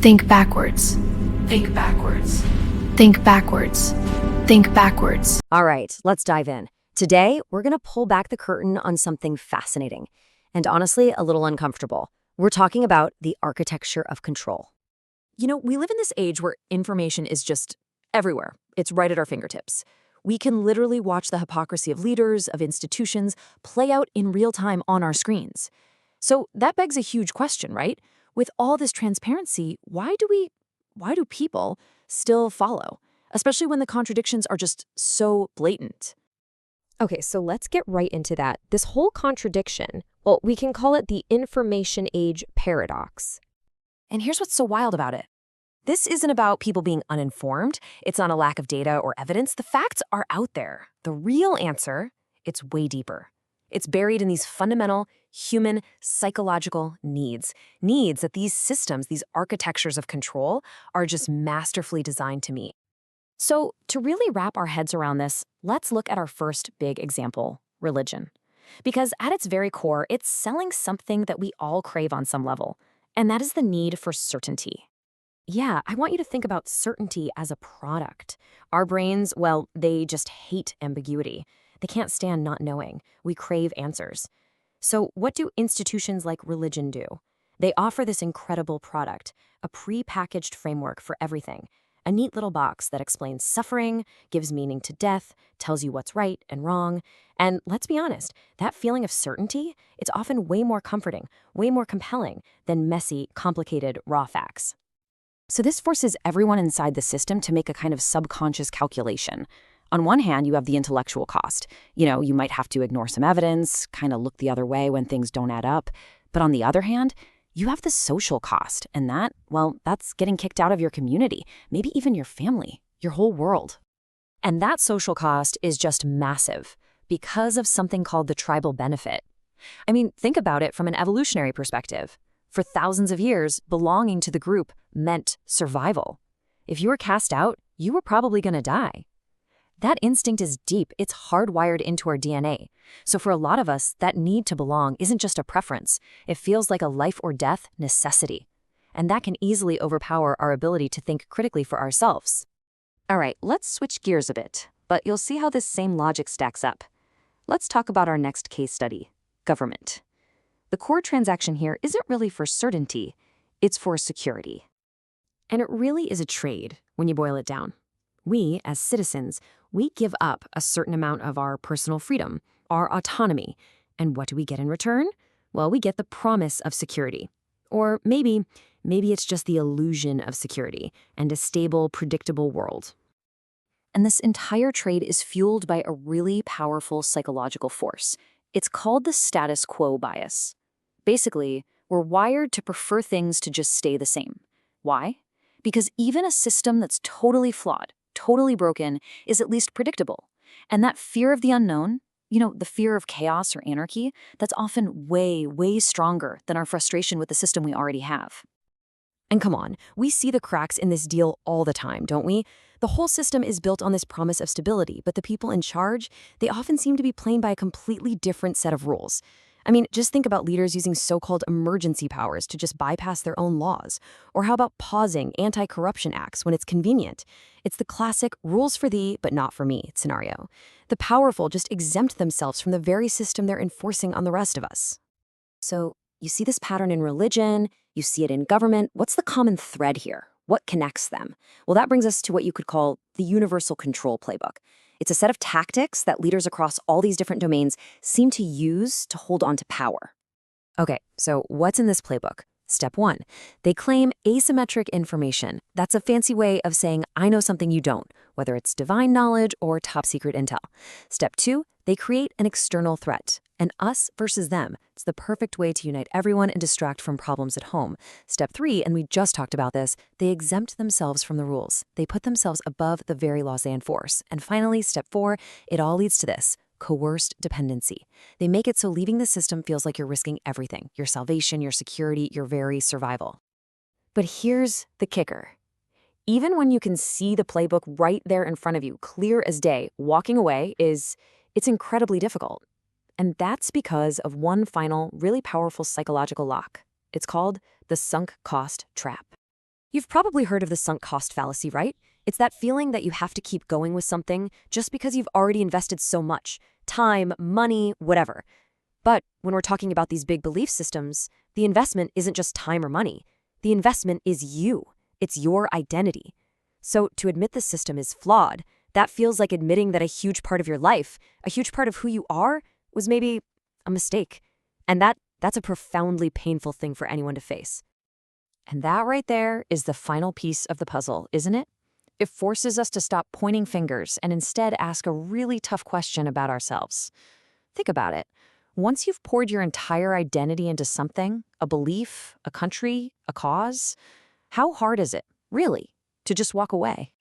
Think backwards. Think backwards. Think backwards. Think backwards. All right, let's dive in. Today, we're going to pull back the curtain on something fascinating and honestly, a little uncomfortable. We're talking about the architecture of control. We live in this age where information is just everywhere. It's right at our fingertips. We can literally watch the hypocrisy of leaders, of institutions, play out in real time on our screens. So that begs a huge question, right? With all this transparency, why do people still follow? Especially when the contradictions are just so blatant. Okay, so let's get right into that. This whole contradiction, well, we can call it the information age paradox. And here's what's so wild about it. This isn't about people being uninformed. It's not a lack of data or evidence. The facts are out there. The real answer, it's way deeper. It's buried in these fundamental human psychological needs. Needs that these systems, these architectures of control, are just masterfully designed to meet. So to really wrap our heads around this, let's look at our first big example, religion. Because at its very core, it's selling something that we all crave on some level, and that is the need for certainty. Yeah, I want you to think about certainty as a product. Our brains, well, they just hate ambiguity. They can't stand not knowing. We crave answers. So what do institutions like religion do? They offer this incredible product, a pre-packaged framework for everything. A neat little box that explains suffering, gives meaning to death, tells you what's right and wrong. And let's be honest, that feeling of certainty, it's often way more comforting, way more compelling than messy, complicated, raw facts. So this forces everyone inside the system to make a kind of subconscious calculation. On one hand, you have the intellectual cost. You might have to ignore some evidence, kind of look the other way when things don't add up. But on the other hand, you have the social cost, and that's getting kicked out of your community, maybe even your family, your whole world. And that social cost is just massive because of something called the tribal benefit. I mean, think about it from an evolutionary perspective. For thousands of years, belonging to the group meant survival. If you were cast out, you were probably going to die. That instinct is deep. It's hardwired into our DNA. So for a lot of us, that need to belong isn't just a preference. It feels like a life or death necessity. And that can easily overpower our ability to think critically for ourselves. All right, let's switch gears a bit, but you'll see how this same logic stacks up. Let's talk about our next case study, government. The core transaction here isn't really for certainty, it's for security. And it really is a trade when you boil it down. We, as citizens, we give up a certain amount of our personal freedom, our autonomy. And what do we get in return? Well, we get the promise of security. Or maybe it's just the illusion of security and a stable, predictable world. And this entire trade is fueled by a really powerful psychological force. It's called the status quo bias. Basically, we're wired to prefer things to just stay the same. Why? Because even a system that's totally flawed, totally broken, is at least predictable. And that fear of the unknown, the fear of chaos or anarchy, that's often way, way stronger than our frustration with the system we already have. And come on, we see the cracks in this deal all the time, don't we? The whole system is built on this promise of stability, but the people in charge, they often seem to be playing by a completely different set of rules. I mean, just think about leaders using so-called emergency powers to just bypass their own laws. Or how about pausing anti-corruption acts when it's convenient? It's the classic rules for thee, but not for me scenario. The powerful just exempt themselves from the very system they're enforcing on the rest of us. So you see this pattern in religion, you see it in government. What's the common thread here? What connects them? Well, that brings us to what you could call the universal control playbook. It's a set of tactics that leaders across all these different domains seem to use to hold on to power. Okay, so what's in this playbook? Step 1, they claim asymmetric information. That's a fancy way of saying I know something you don't, whether it's divine knowledge or top secret intel. Step 2, they create an external threat, an us versus them. It's the perfect way to unite everyone and distract from problems at home. Step 3, and we just talked about this, they exempt themselves from the rules. They put themselves above the very laws they enforce. And finally, step 4, it all leads to this, coerced dependency. They make it so leaving the system feels like you're risking everything, your salvation, your security, your very survival. But here's the kicker. Even when you can see the playbook right there in front of you, clear as day, walking away it's incredibly difficult. And that's because of one final, really powerful psychological lock. It's called the sunk cost trap. You've probably heard of the sunk cost fallacy, right? It's that feeling that you have to keep going with something just because you've already invested so much time, money, whatever. But when we're talking about these big belief systems, the investment isn't just time or money. The investment is you. It's your identity. So to admit the system is flawed, that feels like admitting that a huge part of your life, a huge part of who you are, was maybe a mistake. And that's a profoundly painful thing for anyone to face. And that right there is the final piece of the puzzle, isn't it? It forces us to stop pointing fingers and instead ask a really tough question about ourselves. Think about it. Once you've poured your entire identity into something, a belief, a country, a cause, how hard is it, really, to just walk away?